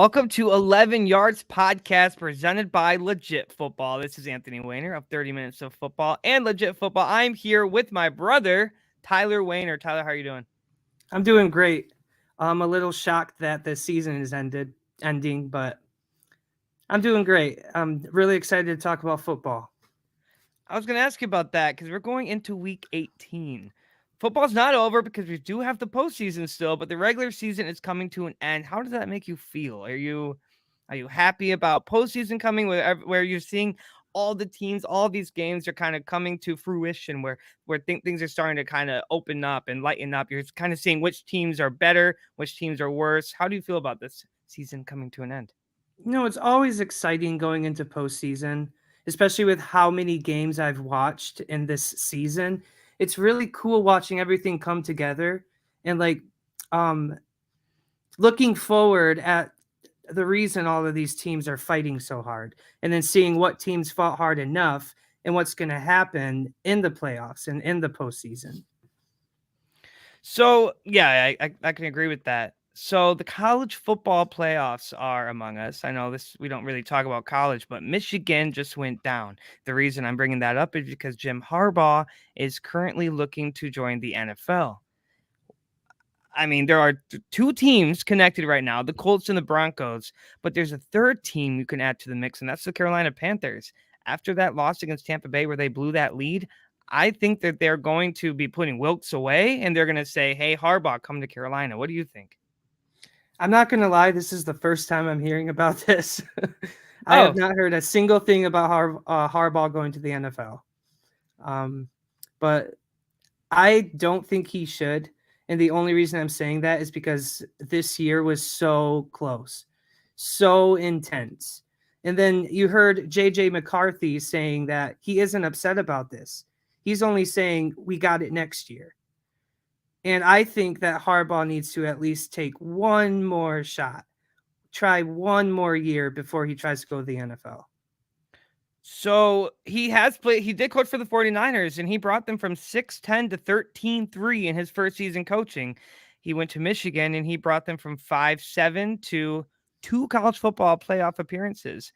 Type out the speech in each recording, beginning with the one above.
Welcome to 11 Yards Podcast presented by Legit Football. This is Anthony Wehner of 30 Minutes of Football and Legit Football. I'm here with my brother, Tyler Wehner. Tyler, how are you doing? I'm doing great. I'm a little shocked that the season is ending, but I'm doing great. I'm really excited to talk about football. I was going to ask you about that because we're going into week 18. Football's not over because we do have the postseason still, but the regular season is coming to an end. How does that make you feel? Are you happy about postseason coming where you're seeing all the teams, all these games are kind of coming to fruition where things are starting to kind of open up and lighten up? You're kind of seeing which teams are better, which teams are worse. How do you feel about this season coming to an end? It's always exciting going into postseason, especially with how many games I've watched in this season. It's really cool watching everything come together and um looking forward at the reason all of these teams are fighting so hard and then seeing what teams fought hard enough and what's going to happen in the playoffs and in the postseason. So, yeah, I can agree with that. So, the college football playoffs are among us. I know we don't really talk about college, but Michigan just went down. The reason I'm bringing that up is because Jim Harbaugh is currently looking to join the NFL. I mean, there are two teams connected right now, the Colts and the Broncos, but there's a third team you can add to the mix, and that's the Carolina Panthers. After that loss against Tampa Bay where they blew that lead, I think that they're going to be putting Wilkes away, and they're going to say, hey, Harbaugh, come to Carolina. What do you think? I'm not going to lie, this is the first time I'm hearing about this. I Oh, have not heard a single thing about Harbaugh going to the NFL. But I don't think he should. And the only reason I'm saying that is because this year was so close, so intense. And then you heard JJ McCarthy saying that he isn't upset about this. He's only saying we got it next year. And I think that Harbaugh needs to at least take one more shot, try one more year before he tries to go to the NFL. so he did coach for the 49ers, and he brought them from 6-10 to 13-3 in his first season coaching. He went to Michigan, and he brought them from 5-7 to 2 college football playoff appearances.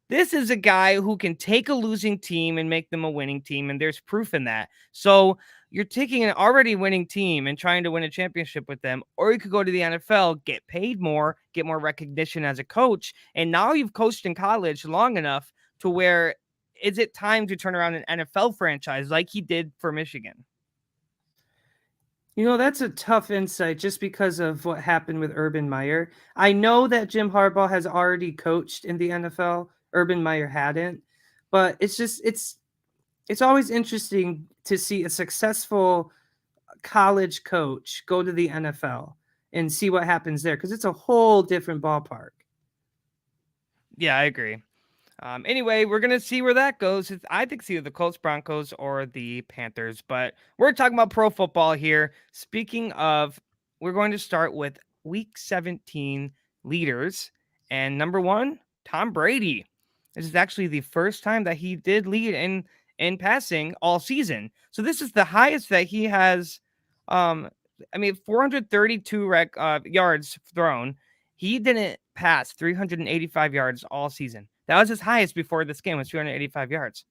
This is a guy who can take a losing team and make them a winning team, and there's proof in that. So you're taking an already winning team and trying to win a championship with them, or you could go to the NFL, get paid more, get more recognition as a coach, and now you've coached in college long enough to where is it time to turn around an NFL franchise like he did for Michigan? That's a tough insight just because of what happened with Urban Meyer. I know that Jim Harbaugh has already coached in the NFL. Urban Meyer hadn't, but it's always interesting to see a successful college coach go to the NFL and see what happens there because it's a whole different ballpark. Yeah, I agree. Anyway, we're gonna see where that goes. I think it's either the Colts, Broncos, or the Panthers. But we're talking about pro football here. Speaking of, we're going to start with Week 17 leaders, and number one, Tom Brady. This is actually the first time that he did lead in passing all season. So this is the highest that he has. Um, 432 yards thrown. He didn't pass 385 yards all season. That was his highest before this game was 285 yards.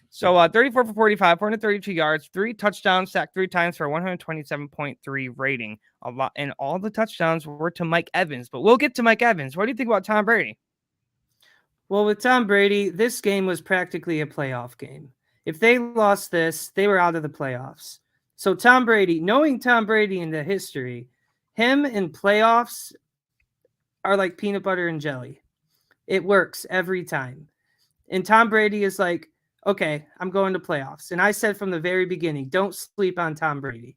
So 34 for 45, 432 yards, 3 touchdowns, sacked 3 times for 127.3 rating. A lot, and all the touchdowns were to Mike Evans. But we'll get to Mike Evans. What do you think about Tom Brady? Well, with Tom Brady, this game was practically a playoff game. If they lost this, they were out of the playoffs. So Tom Brady, knowing Tom Brady in the history, him in playoffs are like peanut butter and jelly. It works every time. And Tom Brady is like, okay, I'm going to playoffs. And I said from the very beginning, don't sleep on Tom Brady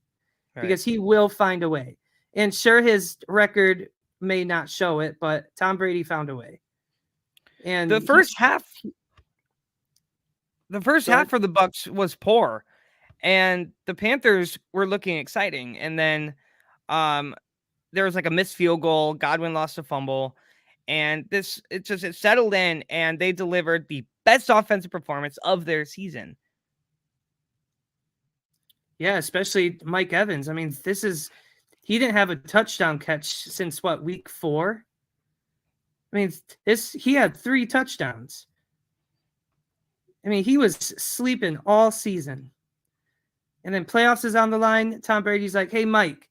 because he will find a way. And sure, his record may not show it, but Tom Brady found a way. And the first half for the Bucs was poor, and the Panthers were looking exciting. And then there was like a missed field goal. Godwin lost a fumble. And it settled in, and they delivered the best offensive performance of their season. Yeah, especially Mike Evans. I mean, he didn't have a touchdown catch since week 4? I mean, he had 3 touchdowns. I mean, he was sleeping all season. And then playoffs is on the line. Tom Brady's like, "Hey, Mike,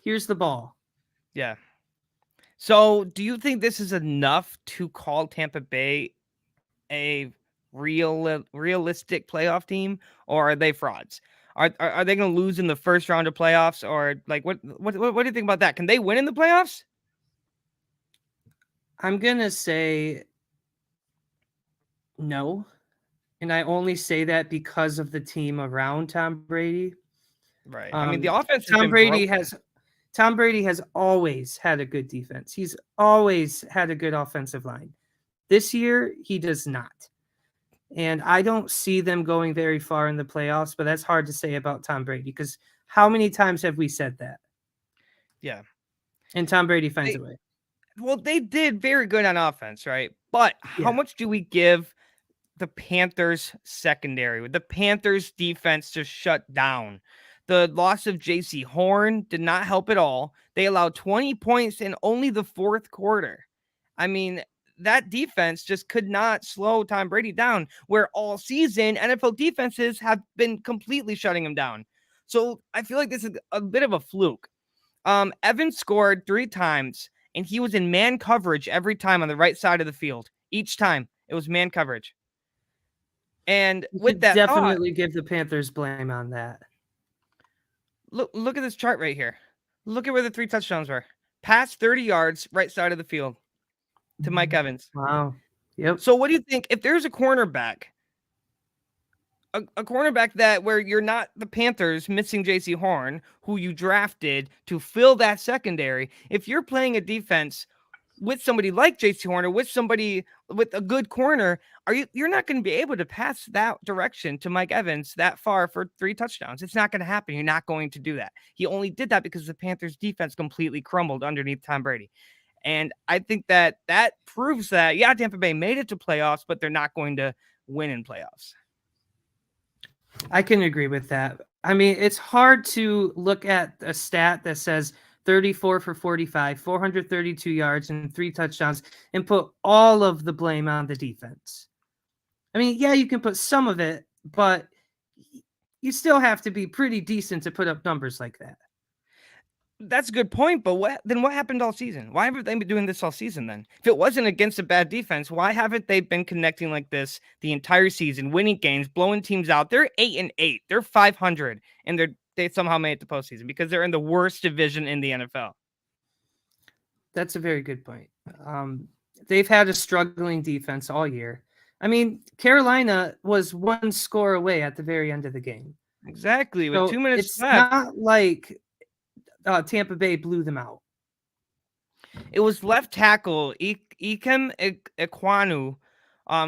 here's the ball." Yeah. So, do you think this is enough to call Tampa Bay a realistic playoff team, or are they frauds? Are they going to lose in the first round of playoffs, or like what do you think about that? Can they win in the playoffs? I'm gonna say no, and I only say that because of the team around Tom Brady. Right. I mean, Um, the offense has Tom been Brady broken. has Tom Brady has always had a good defense. He's always had a good offensive line. This year, he does not. And I don't see them going very far in the playoffs, but that's hard to say about Tom Brady because how many times have we said that? Yeah. And Tom Brady finds They a way. well, they did very good on offense, right? But how Yeah. much do we give the Panthers secondary, with the Panthers defense just shut down? The loss of JC Horn did not help at all. They allowed 20 points in only the fourth quarter. I mean, that defense just could not slow Tom Brady down, where all season NFL defenses have been completely shutting him down. So I feel like this is a bit of a fluke. Evans scored 3 times, and he was in man coverage every time on the right side of the field. Each time it was man coverage. And You with could that thought, definitely give the Panthers blame on that. look at this chart right here. Look at where the 3 touchdowns were. Past 30 yards, right side of the field to Mike Evans. Wow. Yep. So what do you think if there's a cornerback, a cornerback that where you're not the Panthers missing JC Horn, who you drafted to fill that secondary, if you're playing a defense with somebody like JC Horn or with somebody with a good corner, you're not going to be able to pass that direction to Mike Evans that far for 3 touchdowns. It's not going to happen. You're not going to do that. He only did that because the Panthers defense completely crumbled underneath Tom Brady. And I think that proves that, yeah, Tampa Bay made it to playoffs, but they're not going to win in playoffs. I can agree with that. I mean, it's hard to look at a stat that says 34 for 45, 432 yards, and 3 touchdowns and put all of the blame on the defense. I mean, yeah, you can put some of it, but you still have to be pretty decent to put up numbers like that. That's a good point, but what happened all season? Why haven't they been doing this all season then? If it wasn't against a bad defense, why haven't they been connecting like this the entire season, winning games, blowing teams out? They're 8-8. They're 500, and they somehow made it to postseason because they're in the worst division in the NFL. That's a very good point. They've had a struggling defense all year. I mean, Carolina was 1 score away at the very end of the game. Exactly. With So 2 minutes it's left, not like Tampa Bay blew them out. it was left tackle Ikem Ekwanu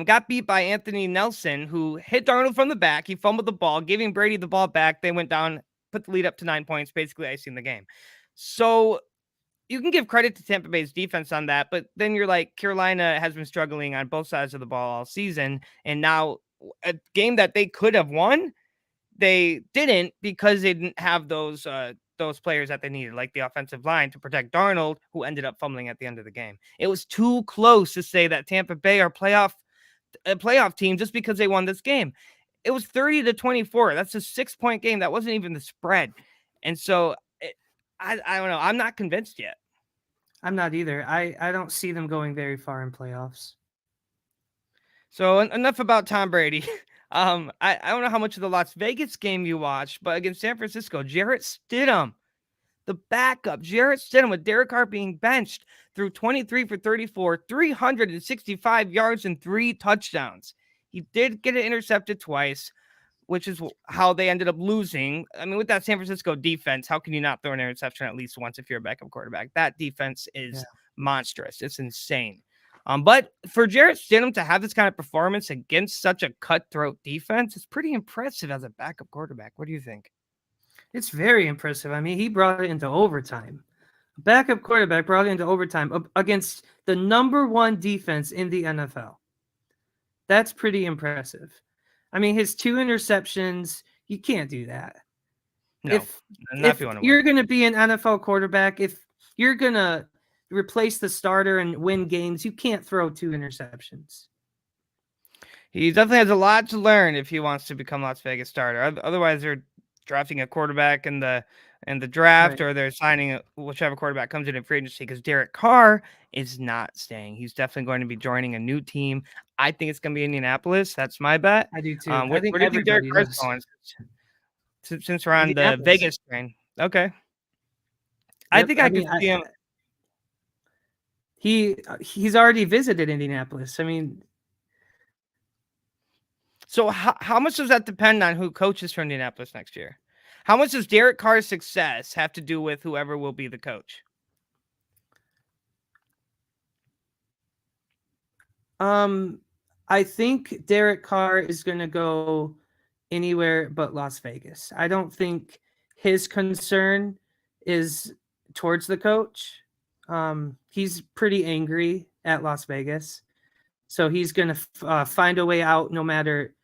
got beat by Anthony Nelson, who hit Darnold from the back. He fumbled the ball, giving Brady the ball back. They went down, put the lead up to 9 points, basically icing the game. So you can give credit to Tampa Bay's defense on that, but then you're like, Carolina has been struggling on both sides of the ball all season, and now a game that they could have won, they didn't because they didn't have those players that they needed, like the offensive line to protect Darnold, who ended up fumbling at the end of the game. It was too close to say that Tampa Bay are a playoff team just because they won this game. It was 30-24. That's a 6-point game. That wasn't even the spread. And so I don't know. I'm not convinced yet. I'm not either. I don't see them going very far in playoffs. So enough about Tom Brady. I don't know how much of the Las Vegas game you watched, but against San Francisco, Jarrett Stidham, the backup, Jarrett Stidham with Derek Carr being benched, threw 23 for 34, 365 yards and 3 touchdowns. He did get it intercepted twice, which is how they ended up losing. I mean, with that San Francisco defense, how can you not throw an interception at least once if you're a backup quarterback? That defense is monstrous. It's insane. But for Jarrett Stidham to have this kind of performance against such a cutthroat defense, it's pretty impressive as a backup quarterback. What do you think? It's very impressive. I mean, he brought it into overtime. A backup quarterback brought it into overtime against the #1 defense in the NFL. That's pretty impressive. I mean, his 2 interceptions, you can't do that. No, If not if you want to win. you're going to be an NFL quarterback, if you're going to replace the starter and win games, you can't throw 2 interceptions. He definitely has a lot to learn if he wants to become Las Vegas starter. Otherwise, they're drafting a quarterback in the draft, Right. or they're signing whichever quarterback comes in free agency. Because Derek Carr is not staying. He's definitely going to be joining a new team. I think it's going to be Indianapolis. That's my bet. I do too. I Where think do you think Derek everybody Carr's does. going? Since we're on the Indianapolis. Vegas train, okay. I Yep. think I I could mean, see him. he's already visited Indianapolis. I mean, So how much does that depend on who coaches for Indianapolis next year? How much does Derek Carr's success have to do with whoever will be the coach? I think Derek Carr is going to go anywhere but Las Vegas. I don't think his concern is towards the coach. He's pretty angry at Las Vegas, so he's going to find a way out no matter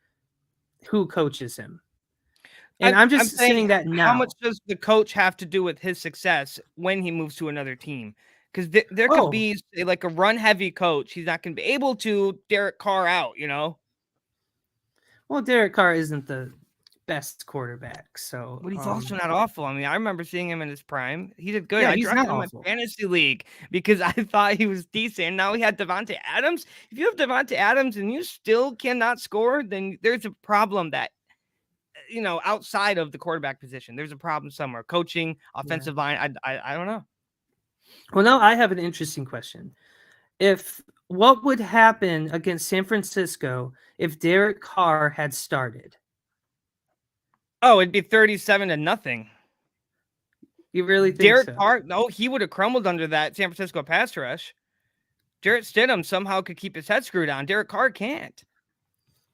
who coaches him. And I'm I'm just saying, saying that how much now. does the coach have to do with his success when he moves to another team? Because there could Oh, be like a run heavy coach. He's not going to be able to Derek Carr out. well, Derek Carr isn't the best quarterback, so But he's also not awful. I mean, I remember seeing him in his prime. He did good. yeah, I he's not drafted him in my awful. fantasy league because I thought he was decent. Now he had Devontae Adams. If you have Devontae Adams and you still cannot score, then there's a problem that outside of the quarterback position. There's a problem somewhere. Coaching, Yeah. offensive line. I don't know. Well, now I have an interesting question. If what would happen against San Francisco if Derek Carr had started? Oh, it'd be 37-0. You really think Derek so? Carr, no, he would have crumbled under that San Francisco pass rush. Jarrett Stidham somehow could keep his head screwed on. Derek Carr can't.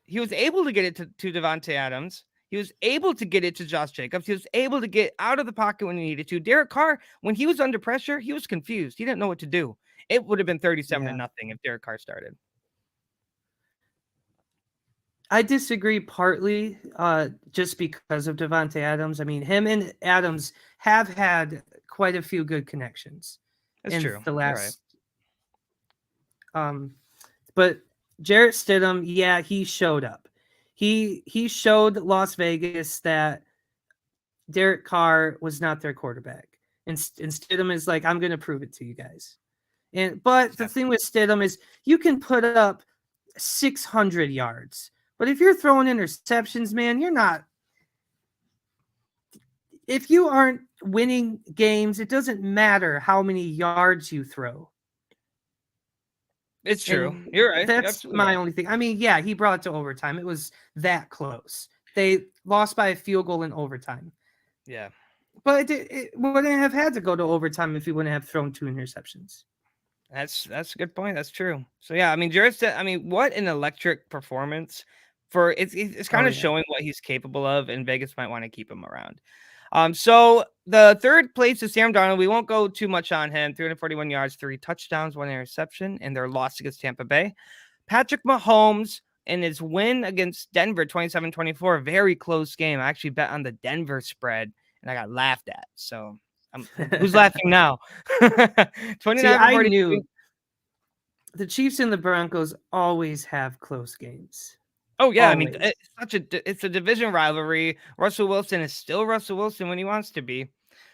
He was able to get it to Devontae Adams. He was able to get it to Josh Jacobs. He was able to get out of the pocket when he needed to. Derek Carr, when he was under pressure, he was confused. He didn't know what to do. It would have been 37-0 Yeah. if Derek Carr started. I disagree partly just because of Devontae Adams. I mean, him and Adams have had quite a few good connections That's in true. the You're right. last. But Jarrett Stidham, yeah, he showed up. He showed Las Vegas that Derek Carr was not their quarterback, and Stidham is like, I'm going to prove it to you guys. But the thing with Stidham is you can put up 600 yards, but if you're throwing interceptions, man, you're not. If you aren't winning games, it doesn't matter how many yards you throw. It's true. And You're right. You're that's absolutely my right. only thing. I mean, yeah, he brought it to overtime. It was that close. They lost by a field goal in overtime. Yeah. But it wouldn't have had to go to overtime if he wouldn't have thrown 2 interceptions. That's a good point. That's true. So yeah, I mean, Jarrett said, I mean, what an electric performance for it's kind Oh, of yeah. showing what he's capable of, and Vegas might want to keep him around. So the third place is Sam Darnold. We won't go too much on him. 341 yards, 3 touchdowns, 1 interception, and their loss against Tampa Bay. Patrick Mahomes in his win against Denver, 27-24, very close game. I actually bet on the Denver spread, and I got laughed at. So who's laughing now? See, 29 for I 43. knew the Chiefs and the Broncos always have close games. Oh yeah, I mean Always. it's a division rivalry. Russell Wilson is still Russell Wilson when he wants to be. Right.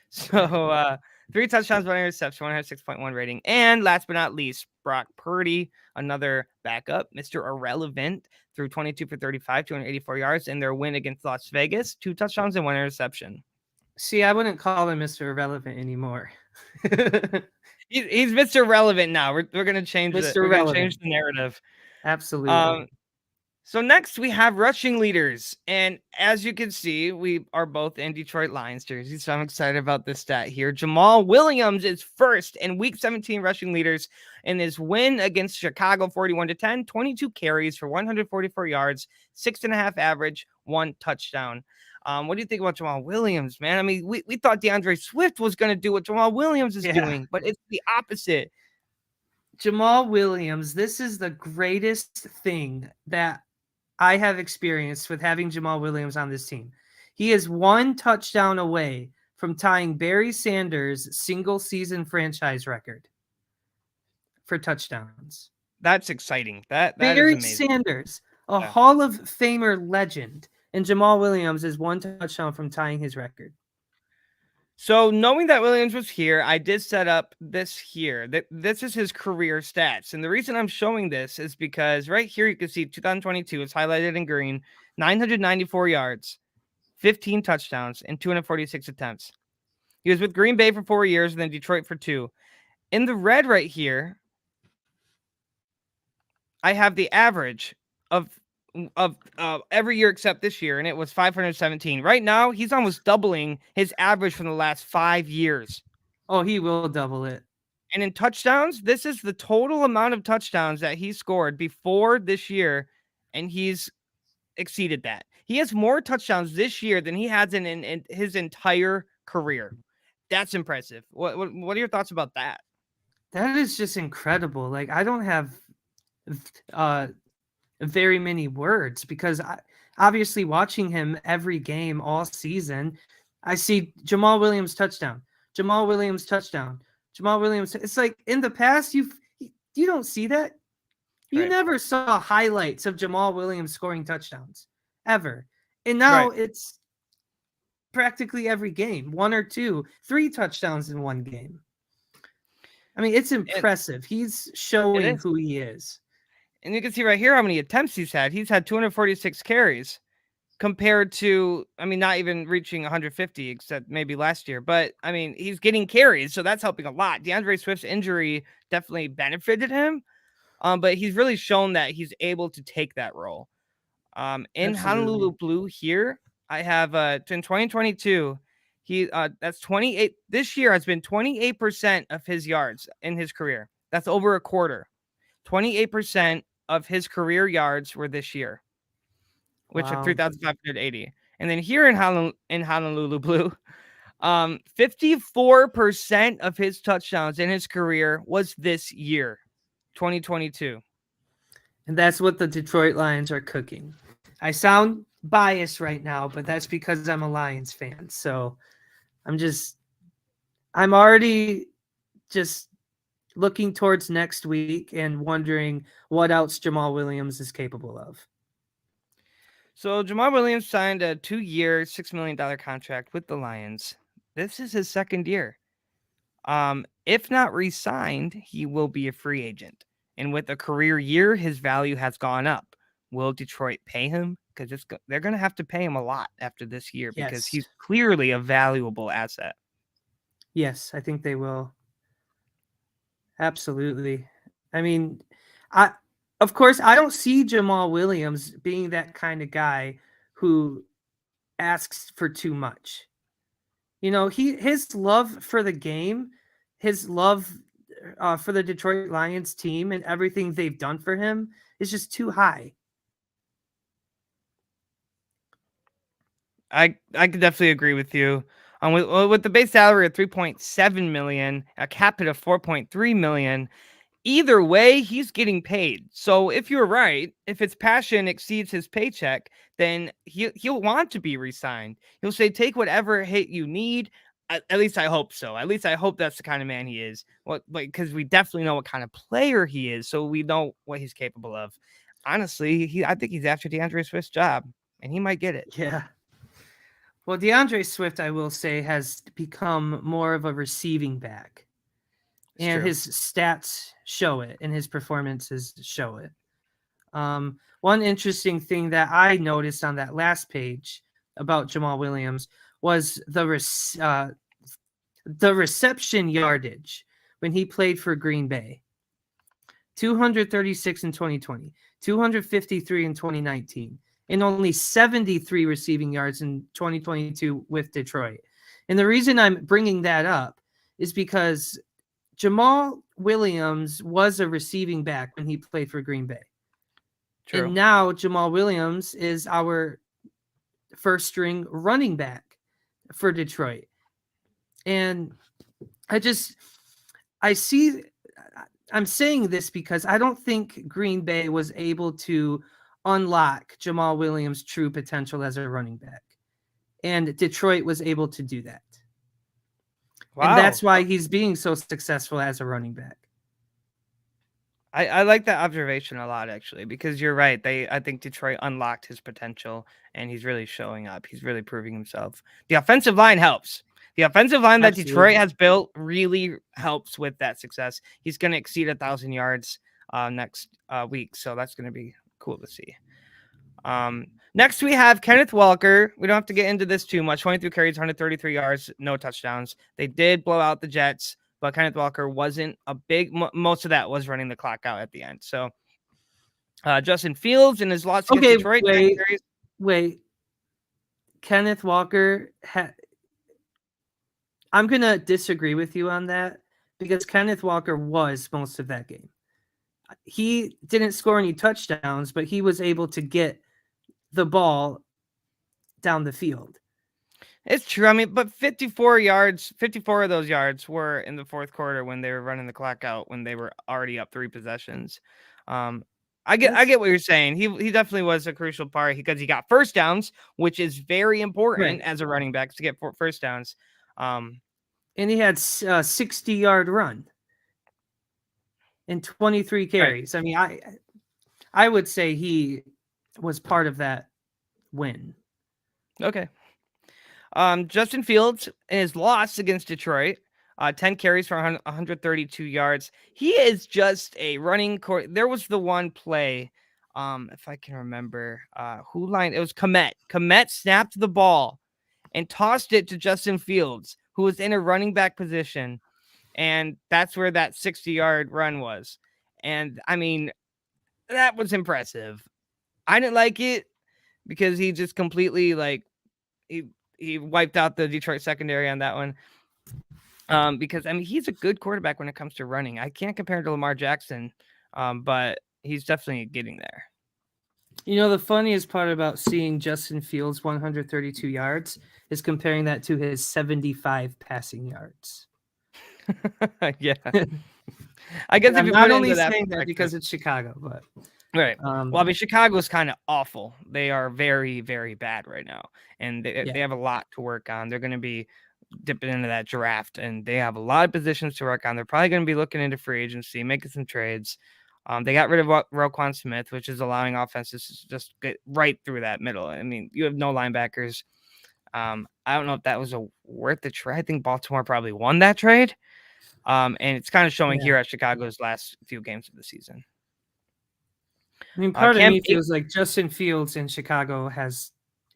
So 3 touchdowns, 1 interception, 106.1 rating. And last but not least, Brock Purdy, another backup, Mr. Irrelevant, threw 22 for 35, 284 yards in their win against Las Vegas, 2 touchdowns and 1 interception. See, I wouldn't call him Mr. Irrelevant anymore. He's Mr. Relevant now. We're gonna change Mr. we're gonna change Relevant. the narrative. Absolutely. Um, So next we have rushing leaders. And as you can see, we are both in Detroit Lions jerseys. So I'm excited about this stat here. Jamal Williams is first in week 17 rushing leaders in his win against Chicago 41-10, 22 carries for 144 yards, 6.5 average, 1 touchdown. What do you think about Jamal Williams, man? I mean, we thought DeAndre Swift was going to do what Jamal Williams is doing, but it's the opposite. Jamal Williams, this is the greatest thing that I have experienced with having Jamal Williams on this team. He is 1 touchdown away from tying Barry Sanders' single season franchise record. for touchdowns. That's exciting. That is Barry amazing. Sanders, a Yeah. Hall of Famer legend, and Jamal Williams is one touchdown from tying his record. So knowing that Williams was here, I did set up this here. This is his career stats. And the reason I'm showing this is because right here you can see 2022 is highlighted in green, 994 yards, 15 touchdowns, and 246 attempts. He was with Green Bay for 4 years and then Detroit for 2. In the red right here, I have the average of every year except this year, and it was 517. Right now, he's almost doubling his average from the last 5 years. Oh, he will double it. And in touchdowns, this is the total amount of touchdowns that he scored before this year, and he's exceeded that. He has more touchdowns this year than he has in his entire career. That's impressive. What are your thoughts about that? That is just incredible. Like I don't have uh very many words because obviously watching him every game all season, I see Jamal Williams touchdown, Jamal Williams touchdown, Jamal Williams. It's like in the past you don't see that. You Right. never saw highlights of Jamal Williams scoring touchdowns ever. And now Right. it's practically every game, one or two, three touchdowns in one game. I mean, it's And impressive. He's it showing is. who he is. And you can see right here how many attempts he's had. He's had 246 carries compared to, I mean, not even reaching 150, except maybe last year. But I mean, he's getting carries, so that's helping a lot. DeAndre Swift's injury definitely benefited him, but he's really shown that he's able to take that role. In Absolutely. Honolulu Blue here, I have in 2022, that's 28. This year has been 28% of his yards in his career. That's over a quarter. 28% of his career yards were this year, which are Wow. 3,580. And then here in Honolulu Blue, 54% of his touchdowns in his career was this year, 2022. And that's what the Detroit Lions are cooking. I sound biased right now, but that's because I'm a Lions fan. So I'm just, I'm already just looking towards next week and wondering what else Jamal Williams is capable of. So Jamal Williams signed a 2-year, $6 million contract with the Lions. This is his second year. If not re-signed, he will be a free agent. And with a career year, his value has gone up. Will Detroit pay him? Because they're going to have to pay him a lot after this year because Yes. he's clearly a valuable asset. Yes, I think they will. Absolutely. I mean, I of course I don't see Jamal Williams being that kind of guy who asks for too much. You know, his love for the game, his love for the Detroit Lions team and everything they've done for him is just too high. I could definitely agree with you. With the base salary of 3.7 million, a cap hit of 4.3 million, either way, he's getting paid. So if you're right, if his passion exceeds his paycheck, then he'll want to be re-signed. He'll say, "Take whatever hit you need." At least I hope so. At least I hope that's the kind of man he is. What, like, because we definitely know what kind of player he is, so we know what he's capable of. Honestly, I think he's after DeAndre Swift's job, and he might get it. Yeah. Well, DeAndre Swift, I will say, has become more of a receiving back. It's And true. his stats show it, and his performances show it. One interesting thing that I noticed on that last page about Jamal Williams was the reception yardage when he played for Green Bay. 236 in 2020, 253 in 2019, and only 73 receiving yards in 2022 with Detroit. And the reason I'm bringing that up is because Jamal Williams was a receiving back when he played for Green Bay. And True. now Jamal Williams is our first string running back for Detroit. And I see, I'm saying this because I don't think Green Bay was able to unlock Jamal Williams' true potential as a running back. And Detroit was able to do that. And Wow. that's why he's being so successful as a running back. I like that observation a lot, actually, because you're right. I think Detroit unlocked his potential, and he's really showing up. He's really proving himself. The offensive line helps. The offensive line that Detroit Absolutely. has built really helps with that success. He's going to exceed 1,000 yards next week, so that's going to be cool to see. Next we have Kenneth Walker. We don't have to get into this too much. 23 carries, 133 yards, no touchdowns. They did blow out the Jets, but Kenneth Walker wasn't a big. Most of that was running the clock out at the end. So Justin Fields in his loss against Okay, Detroit, 10 wait, carries. wait. Kenneth Walker I'm going to disagree with you on that because Kenneth Walker was most of that game. He didn't score any touchdowns, but he was able to get the ball down the field. It's true. I mean, but 54 yards, 54 of those yards were in the fourth quarter when they were running the clock out when they were already up 3 possessions. Um, I get what you're saying. He definitely was a crucial part because he got first downs, which is very important Right. as a running back to get first downs. And he had a 60-yard run and 23 Right. carries. I mean, I would say he was part of that win. Okay. Justin Fields in his loss against Detroit, 10 carries for 132 yards. He is just a running court. There was the one play, if I can remember, who lined it was Komet. Komet snapped the ball and tossed it to Justin Fields, who was in a running back position, and that's where that 60-yard run was. And I mean, that was impressive. I didn't like it because he just completely he wiped out the Detroit secondary on that one. Because I mean he's a good quarterback when it comes to running. I can't compare him to Lamar Jackson, but he's definitely getting there. You know, the funniest part about seeing Justin Fields 132 yards is comparing that to his 75 passing yards. Yeah, I guess if I'm you put not it only into that saying that perspective, because it's Chicago, but right? Well, I mean Chicago's kind of awful. They are very, very bad right now, and they yeah. have a lot to work on. They're going to be dipping into that draft, and they have a lot of positions to work on. They're probably going to be looking into free agency, making some trades. They got rid of Roquan Smith, which is allowing offenses to just get right through that middle. I mean, you have no linebackers. I don't know if that was worth the trade. I think Baltimore probably won that trade. And it's kind of showing here Yeah. at Chicago's last few games of the season. I mean, part of Cam me feels like Justin Fields in Chicago has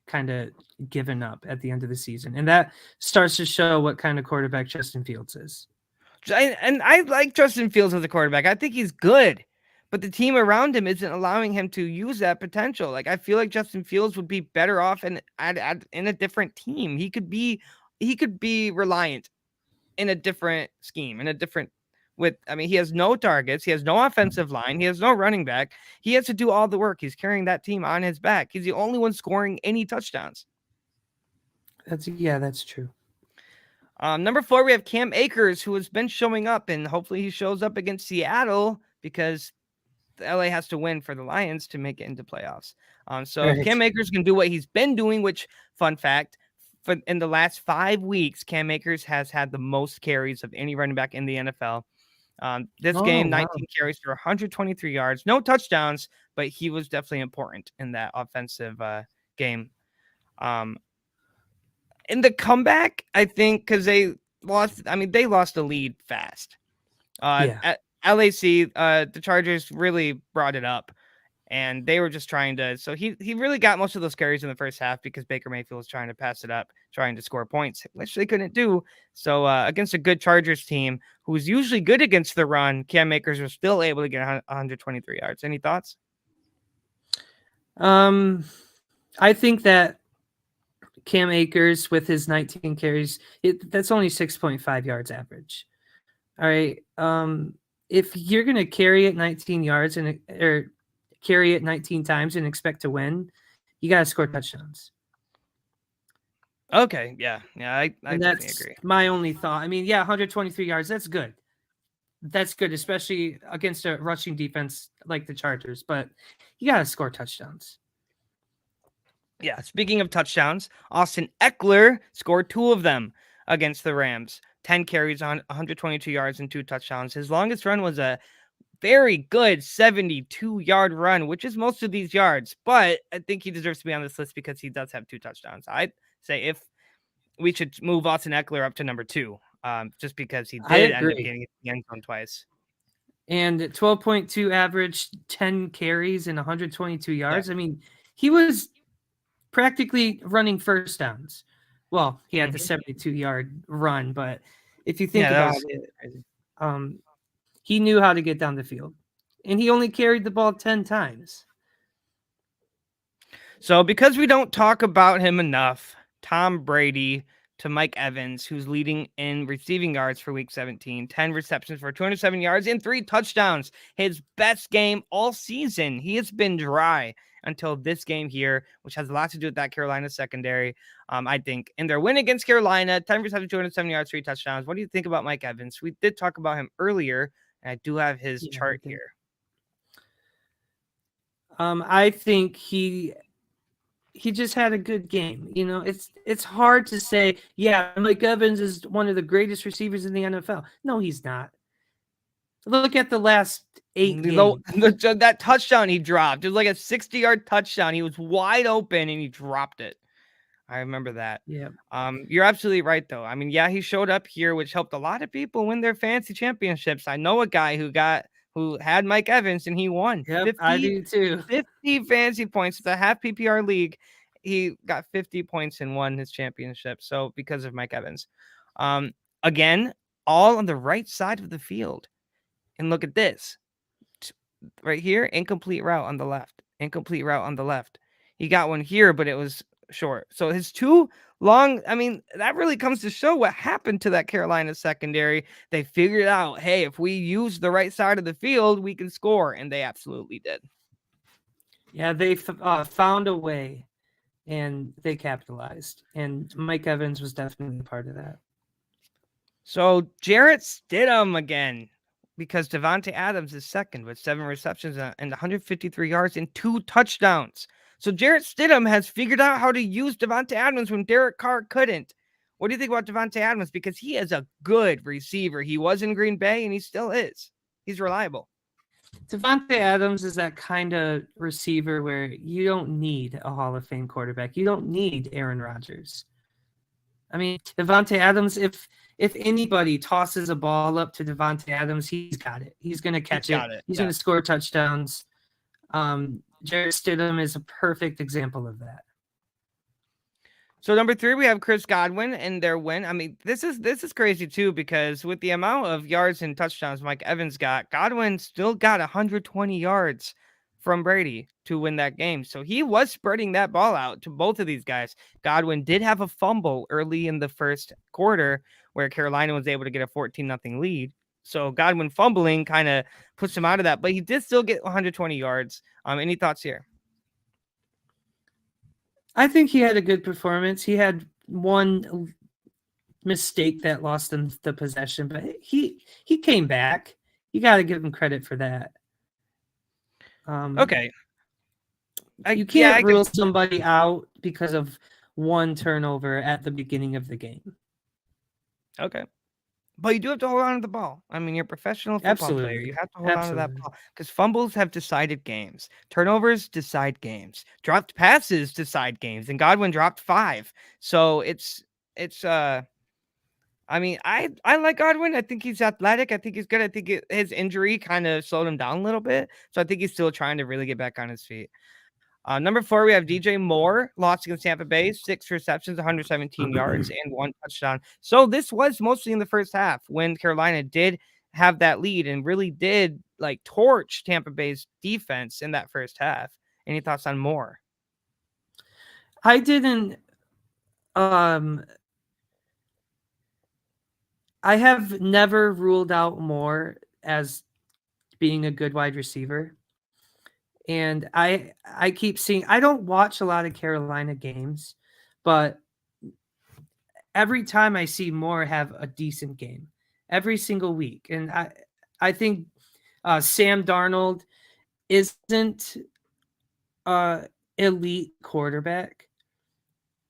kind of given up at the end of the season, and that starts to show what kind of quarterback Justin Fields is. And I like Justin Fields as a quarterback. I think he's good, but the team around him isn't allowing him to use that potential. Like I feel like Justin Fields would be better off in a different team. He could be reliant in a different scheme, in a different with I mean, he has no targets, he has no offensive line, he has no running back. He has to do all the work. He's carrying that team on his back. He's the only one scoring any touchdowns. That's true. Number 4, we have Cam Akers, who has been showing up, and hopefully he shows up against Seattle because the LA has to win for the Lions to make it into playoffs. So if Right. Cam Akers can do what he's been doing, which fun fact, in the last 5 weeks, Cam Akers has had the most carries of any running back in the NFL. This Oh game, wow. 19 carries for 123 yards, no touchdowns, but he was definitely important in that offensive game. In the comeback, I think because they lost, I mean, they lost the lead fast. Yeah. At LAC, the Chargers really brought it up, and they were just trying to. So he really got most of those carries in the first half because Baker Mayfield was trying to pass it up, trying to score points, which they couldn't do. So against a good Chargers team who's usually good against the run, Cam Akers was still able to get 123 yards. Any thoughts? I think that Cam Akers with his 19 carries, that's only 6.5 yards average. All right. If you're gonna carry it 19 yards or carry it 19 times and expect to win, you gotta score touchdowns. Okay, yeah, I And definitely that's agree. my only thought. I mean, yeah, 123 yards, that's good. That's good, especially against a rushing defense like the Chargers, but you gotta score touchdowns. Yeah, speaking of touchdowns, Austin Eckler scored 2 of them against the Rams. 10 carries on 122 yards and 2 touchdowns. His longest run was a very good 72-yard run, which is most of these yards. But I think he deserves to be on this list because he does have 2 touchdowns. I'd say if we should move Austin Eckler up to number 2, just because he I did end up agree. getting the end zone twice. And 12.2 average, 10 carries and 122 Yeah. yards. I mean, he was practically running first downs. Well, he had the Mhm. 72-yard run, but if you think Yeah, that about was it, crazy. um, he knew how to get down the field, and he only carried the ball 10 times. So, because we don't talk about him enough, Tom Brady to Mike Evans, who's leading in receiving yards for week 17, 10 receptions for 207 yards and 3 touchdowns. His best game all season. He has been dry until this game here, which has a lot to do with that Carolina secondary. I think in their win against Carolina, 10 receptions, 207 yards, 3 touchdowns. What do you think about Mike Evans? We did talk about him earlier, and I do have his Yeah, chart here. I think he just had a good game. You know, it's hard to say, yeah, Mike Evans is one of the greatest receivers in the NFL. No, he's not. Look at the last 8 games. That touchdown he dropped. It was like a 60-yard touchdown. He was wide open and he dropped it. I remember that. Yeah. You're absolutely right, though. I mean, yeah, he showed up here, which helped a lot of people win their fantasy championships. I know a guy who had Mike Evans and he won Yep, I do too. 50 fantasy points. It's a half PPR league. He got 50 points and won his championship. So because of Mike Evans, um, again, all on the right side of the field. And look at this right here, incomplete route on the left. Incomplete route on the left. He got one here, but it was short. So his 2 long, I mean, that really comes to show what happened to that Carolina secondary. They figured out, hey, if we use the right side of the field, we can score. And they absolutely did. Yeah, they found a way and they capitalized. And Mike Evans was definitely a part of that. So Jarrett Stidham again, because Devontae Adams is second with 7 receptions and 153 yards and 2 touchdowns. So Jarrett Stidham has figured out how to use Devontae Adams when Derek Carr couldn't. What do you think about Devontae Adams? Because he is a good receiver. He was in Green Bay and he still is. He's reliable. Devontae Adams is that kind of receiver where you don't need a Hall of Fame quarterback. You don't need Aaron Rodgers. I mean, Devontae Adams, if anybody tosses a ball up to Devontae Adams, he's got it. He's going to catch it. Got it. He's Yeah. going to score touchdowns. Jarrett Stidham is a perfect example of that. So number 3, we have Chris Godwin and their win. I mean, this is crazy too, because with the amount of yards and touchdowns Mike Evans got, Godwin still got 120 yards from Brady to win that game. So he was spreading that ball out to both of these guys. Godwin did have a fumble early in the first quarter where Carolina was able to get a 14-0 lead. So Godwin fumbling kind of puts him out of that, but he did still get 120 yards. Any thoughts here? I think he had a good performance. He had one mistake that lost him the possession, but he came back. You got to give him credit for that. Okay. You can't rule somebody out because of one turnover at the beginning of the game. Okay. But you do have to hold on to the ball. I mean, you're a professional football player. You have to hold on to that ball because fumbles have decided games. Turnovers decide games. Dropped passes decide games. And Godwin dropped 5. So it's I mean, I like Godwin. I think he's athletic. I think he's good. I think his injury kind of slowed him down a little bit. So I think he's still trying to really get back on his feet. Number 4, we have DJ Moore, lost against Tampa Bay, 6 receptions, 117 yards, and 1 touchdown. So this was mostly in the first half when Carolina did have that lead and really did like torch Tampa Bay's defense in that first half. Any thoughts on Moore? I didn't. I have never ruled out Moore as being a good wide receiver. And I keep seeing, I don't watch a lot of Carolina games, but every time I see Moore have a decent game every single week. And I think Sam Darnold isn't elite quarterback.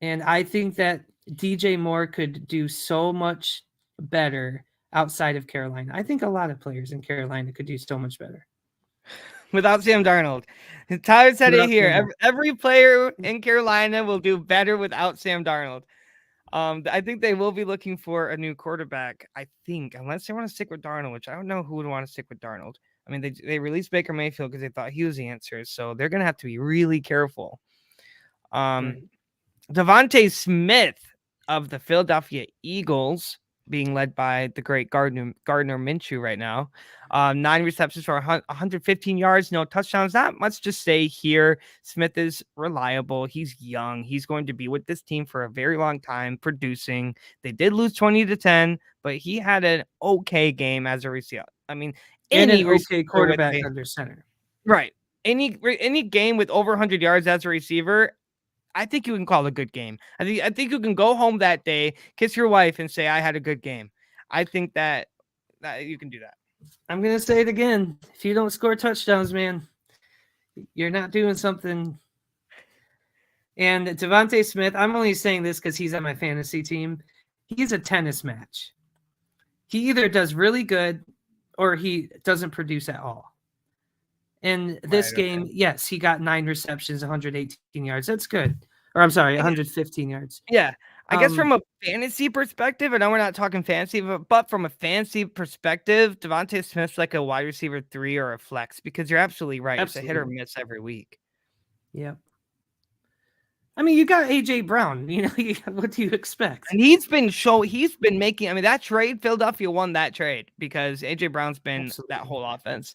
And I think that DJ Moore could do so much better outside of Carolina. I think a lot of players in Carolina could do so much better Without Sam Darnold. Tyler said it without here. Sam Darnold. Every player in Carolina will do better without Sam Darnold. I think they will be looking for a new quarterback. I think, unless they want to stick with Darnold, which I don't know who would want to stick with Darnold. I mean, they released Baker Mayfield because they thought he was the answer, so they're gonna have to be really careful. Um, Right. Devontae Smith of the Philadelphia Eagles, being led by the great Gardner Minshew right now. 9 receptions for 115 yards, no touchdowns. Not much to say here. Smith is reliable. He's young. He's going to be with this team for a very long time, producing. They did lose 20-10, but he had an okay game as a receiver. I mean, And an any okay receiver with quarterback a under center. right. Any game with over 100 yards as a receiver, I think you can call it a good game. I think you can go home that day, kiss your wife, and say I had a good game. I think that you can do that. I'm gonna say it again. If you don't score touchdowns, man, you're not doing something. And Devontae Smith, I'm only saying this because he's on my fantasy team. He's a tennis match. He either does really good or he doesn't produce at all. In this Right. game, Okay. yes, he got 9 receptions, 118 yards. That's good. Or I'm sorry, I guess, 115 yards. yeah. I guess Um, from a fantasy perspective, I know we're not talking fantasy, but from a fantasy perspective, Devontae Smith's like a wide receiver 3 or a flex because you're absolutely right. It's a hit or absolutely. miss every week. Yeah. I mean, you got AJ Brown. What do you expect? And he's been making, I mean, that trade, Philadelphia won that trade because AJ Brown's been that Absolutely. whole offense.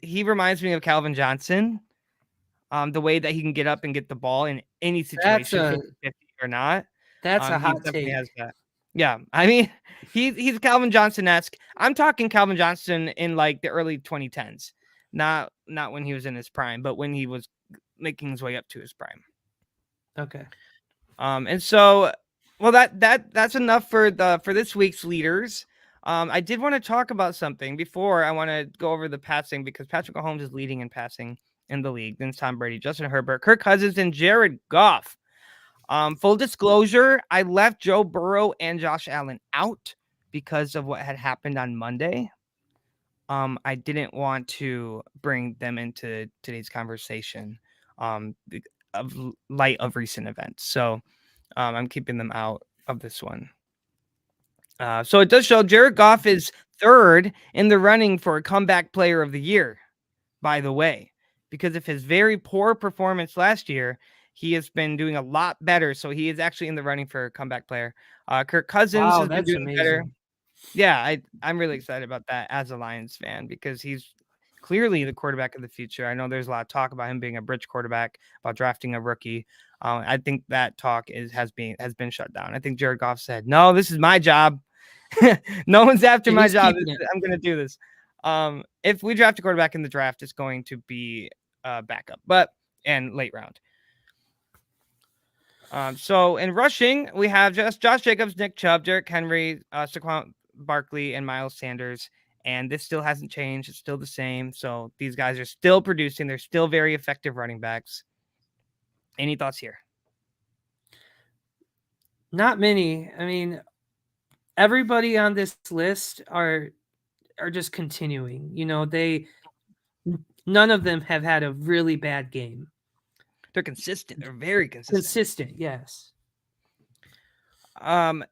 He reminds me of Calvin Johnson. The way that he can get up and get the ball in any That's situation, a 50-50 or not. that's a He hot definitely take. has that. Yeah, I mean, he's Calvin Johnson-esque. I'm talking Calvin Johnson in like the early 2010s, not when he was in his prime, but when he was making his way up to his prime. Okay. And so, well, that's enough for this week's leaders. I did want to talk about something before I want to go over the passing because Patrick Mahomes is leading in passing in the league. Then it's Tom Brady, Justin Herbert, Kirk Cousins, and Jared Goff. Full disclosure, I left Joe Burrow and Josh Allen out because of what had happened on Monday. I didn't want to bring them into today's conversation of light of recent events. So I'm keeping them out of this one. So it does show Jared Goff is third in the running for a comeback player of the year, by the way, because of his very poor performance last year. He has been doing a lot better. So he is actually in the running for a comeback player. Kirk Cousins Wow, has been that's doing better. amazing. Yeah, I'm really excited about that as a Lions fan because he's clearly the quarterback of the future. I know there's a lot of talk about him being a bridge quarterback, about drafting a rookie. I think that talk has been shut down. I think Jared Goff said, "No, this is my job. No one's after Yeah, my he's job. keeping it. I'm going to do this." If we draft a quarterback in the draft, it's going to be backup, but and late round. So in rushing, we have just Josh Jacobs, Nick Chubb, Derrick Henry, Saquon Barkley, and Miles Sanders. And this still hasn't changed. It's still the same. So these guys are still producing. They're still very effective running backs. Any thoughts here? Not many. I mean, everybody on this list are just continuing. None of them have had a really bad game. They're consistent. They're very consistent. Consistent, yes.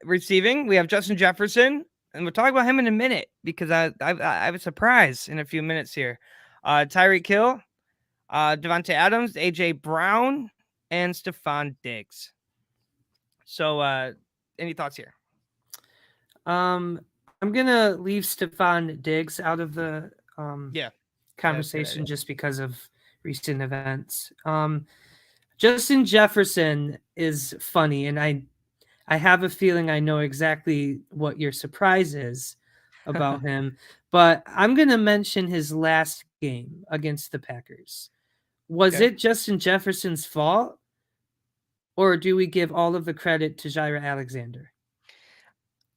Receiving, we have Justin Jefferson, and we'll talk about him in a minute because I have a surprise in a few minutes here. Tyreek Hill, Devontae Adams, AJ Brown, and Stephon Diggs. So, any thoughts here? I'm gonna leave Stephon Diggs out of the Yeah, conversation just because of recent events. Justin Jefferson is funny, and I have a feeling I know exactly what your surprise is about him, but I'm going to mention his last game against the Packers. Was Okay. it Justin Jefferson's fault, or do we give all of the credit to Jair Alexander?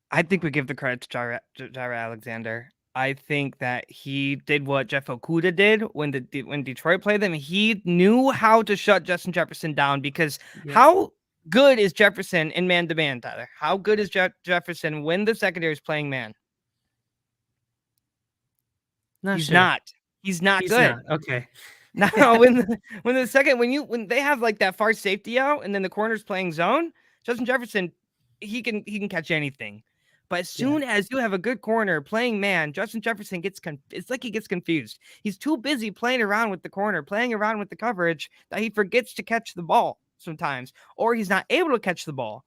I think we give the credit to Jair Alexander. I think that he did what Jeff Okuda did when Detroit played them. He knew how to shut Justin Jefferson down because Yep. how good is Jefferson in man-to-man, Tyler? How good is Jefferson when the secondary is playing man? Not He's sure. not. He's not He's not. good. Okay. Now, when they have like that far safety out, and then the corner's playing zone, Justin Jefferson, he can catch anything. But as Yeah. soon as you have a good corner playing man, Justin Jefferson it's like he gets confused. He's too busy playing around with the corner, playing around with the coverage that he forgets to catch the ball sometimes, or he's not able to catch the ball.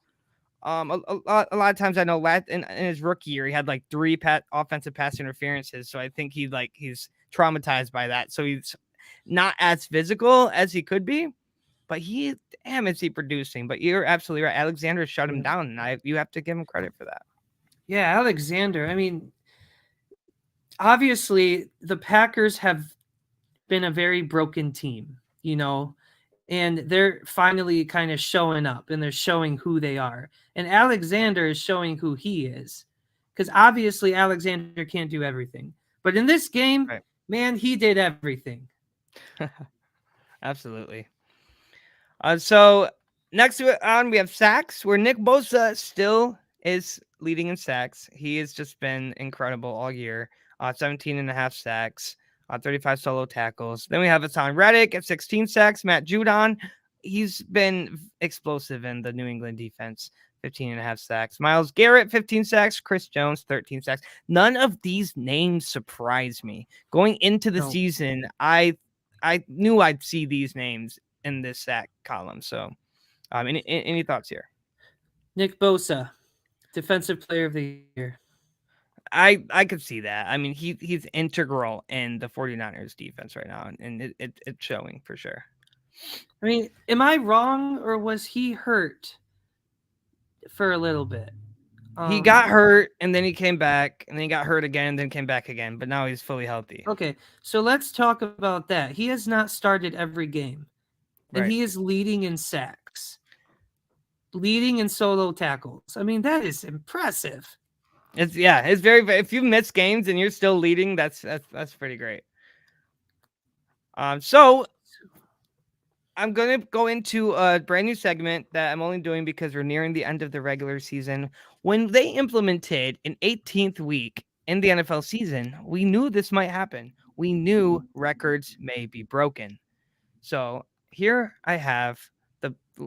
A lot of times I know in his rookie year he had like three offensive pass interferences, so I think he's traumatized by that. So he's not as physical as he could be, but damn, is he producing? But you're absolutely right. Alexander shut him Yeah. down, and you have to give him credit for that. Yeah, Alexander. I mean, obviously the Packers have been a very broken team, and they're finally kind of showing up and they're showing who they are. And Alexander is showing who he is. Because obviously Alexander can't do everything. But in this game, Right. man, he did everything. Absolutely. So next on we have sacks, where Nick Bosa still is leading in sacks. He has just been incredible all year. 17 and a half sacks, 35 solo tackles. Then we have Hassan Reddick at 16 sacks. Matt Judon, he's been explosive in the New England defense. 15 and a half sacks. Myles Garrett, 15 sacks. Chris Jones, 13 sacks. None of these names surprise me. Going into the No. season, I knew I'd see these names in this sack column. So, any thoughts here? Nick Bosa, Defensive Player of the Year. I could see that. I mean, he's integral in the 49ers defense right now, and it's showing for sure. I mean, am I wrong or was he hurt for a little bit? He got hurt, and then he came back, and then he got hurt again, and then came back again. But now he's fully healthy. Okay, so let's talk about that. He has not started every game, and Right. he is leading in sacks, leading in solo tackles. I mean, that is impressive. It's very. If you miss games and you're still leading, that's pretty great. So I'm going to go into a brand new segment that I'm only doing because we're nearing the end of the regular season. When they implemented an 18th week in the NFL season, we knew this might happen. We knew records may be broken. So here I have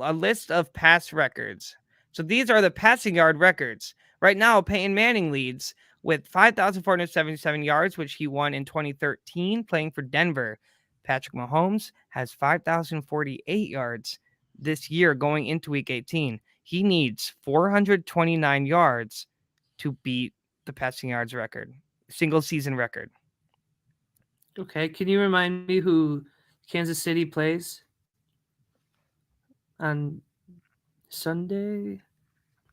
a list of past records. So these are the passing yard records. Right now, Peyton Manning leads with 5,477 yards, which he won in 2013 playing for Denver. Patrick Mahomes has 5,048 yards this year going into week 18. He needs 429 yards to beat the passing yards record, single season record. Okay, can you remind me who Kansas City plays on Sunday?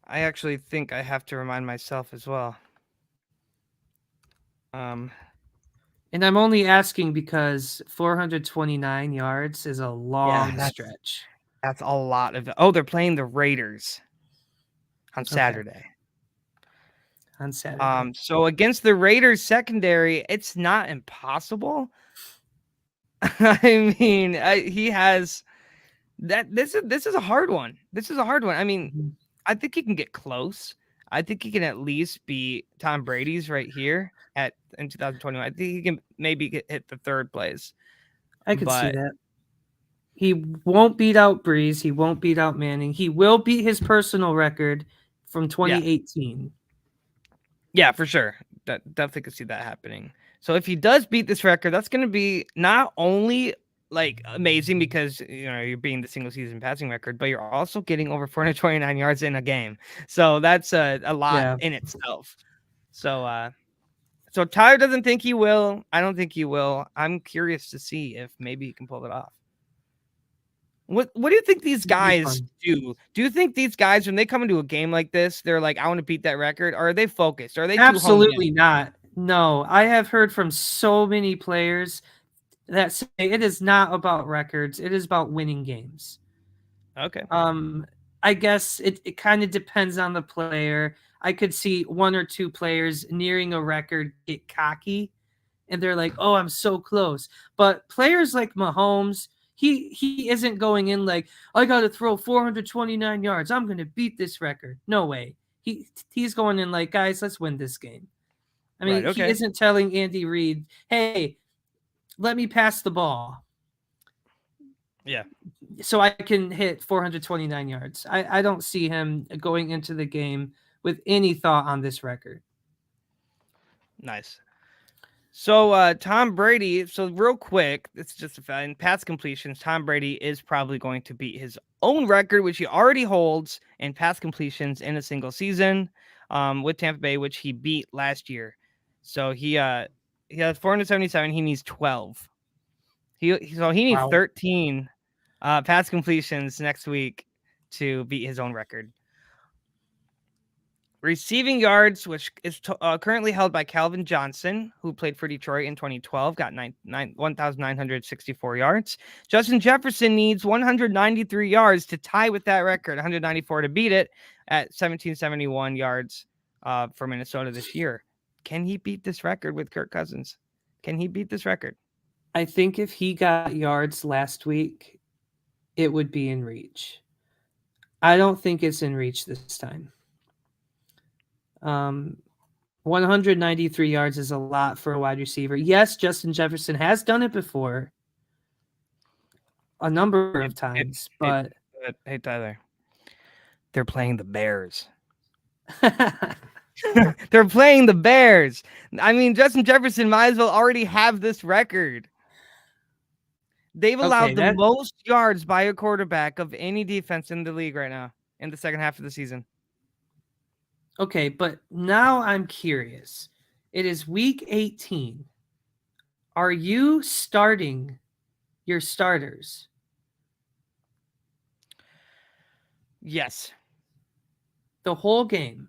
I actually think I have to remind myself as well. And I'm only asking because 429 yards is a Yeah, long stretch. that's a lot of. Oh, they're playing the Raiders on Okay, Saturday. on Saturday. So against the Raiders secondary, it's not impossible. I mean, he has that. This is a hard one. This is a hard one. I mean, Mhm. I think he can get close. I think he can at least be Tom Brady's right here in 2021. I think he can maybe hit the third place. I could see But that. He won't beat out Breeze. He won't beat out Manning. He will beat his personal record from yeah, 2018. yeah, for sure. Definitely could see that happening. So if he does beat this record, that's going to be not only like amazing because you're beating the single season passing record, but you're also getting over 429 yards in a game. So that's a lot Yeah, in itself. So Tyler doesn't think he will. I don't think he will. I'm curious to see if maybe he can pull it off. What do you think these it'll be guys fun. do? Do you think these guys, when they come into a game like this, they're like, I want to beat that record? Or are they focused? Are they too honed Absolutely not. No, I have heard from so many players that say it is not about records. It is about winning games. in? Okay. I guess it kind of depends on the player. I could see one or two players nearing a record get cocky and they're like, "Oh, I'm so close." But players like Mahomes, he isn't going in like, "I got to throw 429 yards. I'm going to beat this record." No way. He's going in like, "Guys, let's win this game." I Right. mean, he Okay. isn't telling Andy Reid, "Hey, let me pass the ball Yeah. so I can hit 429 yards." I don't see him going into the game with any thought on this record. Nice. So Tom Brady, so real quick, it's just a fact. In pass completions, Tom Brady is probably going to beat his own record, which he already holds in pass completions in a single season, with Tampa Bay, which he beat last year. So he has 477. He needs 12. He needs Wow. 13 pass completions next week to beat his own record. Receiving yards, which is currently held by Calvin Johnson, who played for Detroit in 2012, got 1,964 yards. Justin Jefferson needs 193 yards to tie with that record, 194 to beat it at 1,771 yards for Minnesota this year. Can he beat this record with Kirk Cousins? Can he beat this record? I think if he got yards last week, it would be in reach. I don't think it's in reach this time. 193 yards is a lot for a wide receiver. Yes, Justin Jefferson has done it before a number Hey, of times, hey, but hey, Tyler, they're playing the Bears. They're playing the Bears. I mean, Justin Jefferson might as well already have this record. They've okay, allowed the that most yards by a quarterback of any defense in the league right now in the second half of the season. okay, but now I'm curious. It is week 18. Are you starting your starters? Yes. The whole game.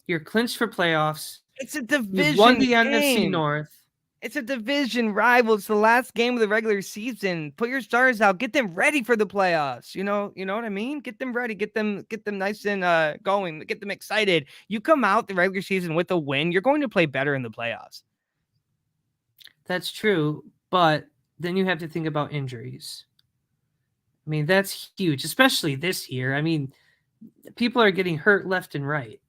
You're clinched for playoffs. It's a You've won division the NFC game. North. It's a division rival. It's the last game of the regular season. Put your stars out. Get them ready for the playoffs. You know what I mean? Get them ready. Get them nice and going. Get them excited. You come out the regular season with a win, you're going to play better in the playoffs. That's true, but then you have to think about injuries. I mean, that's huge, especially this year. I mean, people are getting hurt left and right.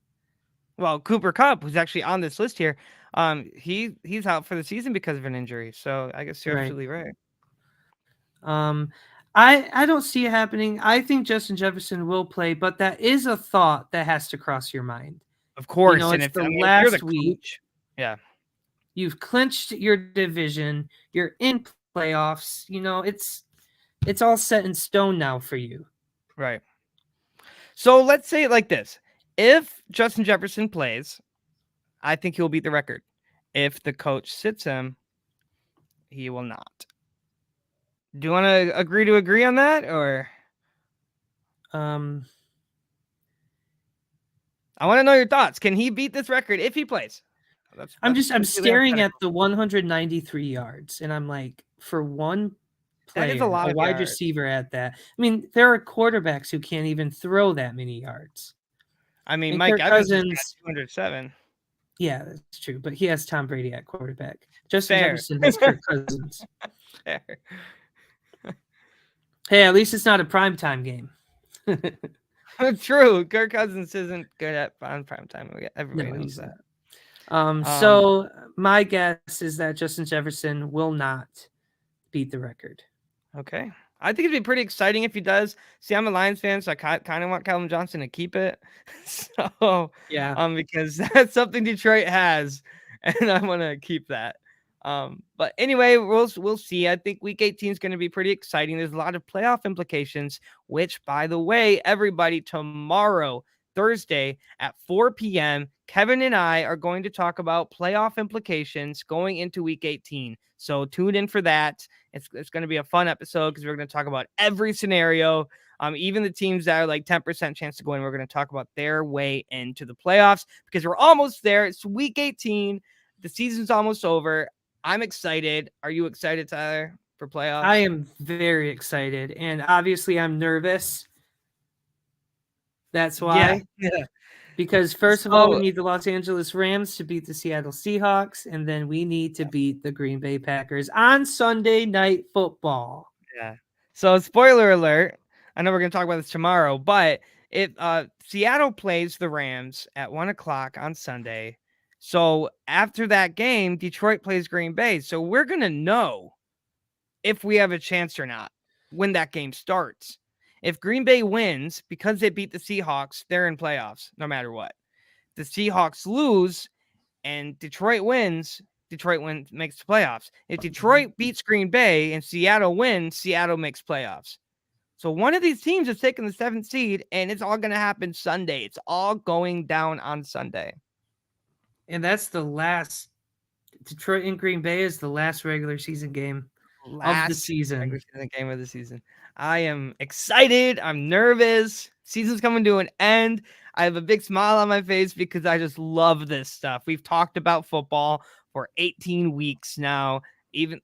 Well, Cooper Kupp, who's actually on this list here, he's out for the season because of an injury. So I guess you're Right. absolutely right. Um, I don't see it happening. I think Justin Jefferson will play, but that is a thought that has to cross your mind. Of You course, know, and it's if the if you're the last week. coach, yeah, You've clinched your division. You're in playoffs. You know, it's all set in stone now for you. right. So let's say it like this: if Justin Jefferson plays, I think he'll beat the record. If the coach sits him, he will not. Do you want to agree on that, or Um, I want to know your thoughts? Can he beat this record if he plays? That's I'm completely staring at hypothetical. the 193 yards, and I'm like, for one That is a player, lot a of wide yards. receiver at that. I mean, there are quarterbacks who can't even throw that many yards. I mean, And Mike Kirk Evans has got Cousins, 207. yeah, that's true, but he has Tom Brady at quarterback. Justin Fair. Jefferson has Kirk Cousins. Fair. Hey, at least it's not a primetime game. True. Kirk Cousins isn't good at on prime time. Everybody No, knows he's that. not. So my guess is that Justin Jefferson will not beat the record. Okay. I think it'd be pretty exciting if he does. See, I'm a Lions fan, so I kind of want Calvin Johnson to keep it. So, Yeah. because that's something Detroit has, and I want to keep that. But anyway, we'll see. I think Week 18 is going to be pretty exciting. There's a lot of playoff implications. Which, by the way, everybody, tomorrow, Thursday at 4 p.m., Kevin and I are going to talk about playoff implications going into Week 18. So tune in for that. It's going to be a fun episode because we're going to talk about every scenario. Even the teams that are like 10% chance to go in, we're going to talk about their way into the playoffs because we're almost there. It's Week 18. The season's almost over. I'm excited. Are you excited, Tyler, for playoffs? I am very excited, and obviously I'm nervous. That's why. Yeah. Because first of all, we So, need the Los Angeles Rams to beat the Seattle Seahawks, and then we need to beat the Green Bay Packers on Sunday Night Football. yeah. So, spoiler alert. I know we're going to talk about this tomorrow, but if Seattle plays the Rams at 1 o'clock on Sunday, So after that game, Detroit plays Green Bay. So we're going to know if we have a chance or not when that game starts. If Green Bay wins because they beat the Seahawks, they're in playoffs no matter what. The Seahawks lose and Detroit wins makes the playoffs. If Detroit beats Green Bay and Seattle wins, Seattle makes playoffs. So one of these teams is taking the 7th seed, and it's all going to happen Sunday. It's all going down on Sunday. And that's the last. Detroit and Green Bay is the last regular season game of the Last regular season. season game of the season. I am excited. I'm nervous. Season's coming to an end. I have a big smile on my face because I just love this stuff. We've talked about football for 18 weeks now. We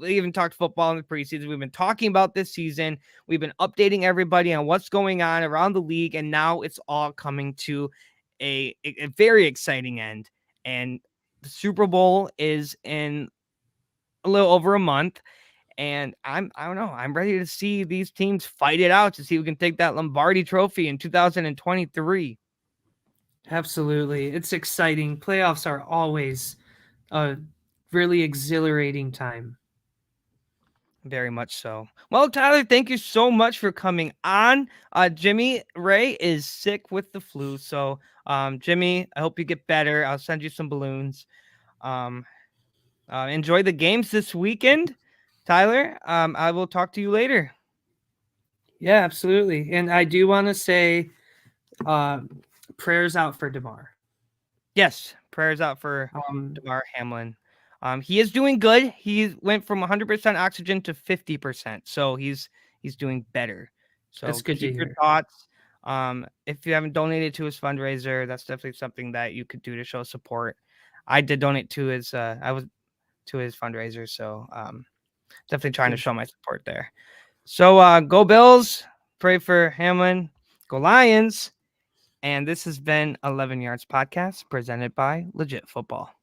even talked football in the preseason. We've been talking about this season. We've been updating everybody on what's going on around the league, and now it's all coming to a very exciting end. And the Super Bowl is in a little over a month, and I don't know. I'm ready to see these teams fight it out to see who can take that Lombardi Trophy in 2023. Absolutely. It's exciting. Playoffs are always a really exhilarating time. Very much so. Well, Tyler, thank you so much for coming on. Jimmy Ray is sick with the flu, so Jimmy, I hope you get better. I'll send you some balloons. Um, enjoy the games this weekend, Tyler. I will talk to you later. Yeah, absolutely. And I do want to say uh, prayers out for DeMar. Yes, prayers out for Um, DeMar Hamlin. He is doing good. He went from 100% oxygen to 50%, so he's doing better. So that's good to keep your hear. thoughts. If you haven't donated to his fundraiser, that's definitely something that you could do to show support. I did donate to his. I was to his fundraiser, so definitely trying to Good. show my support there. So go Bills. Pray for Hamlin. Go Lions. And this has been 11 Yards Podcast presented by Legit Football.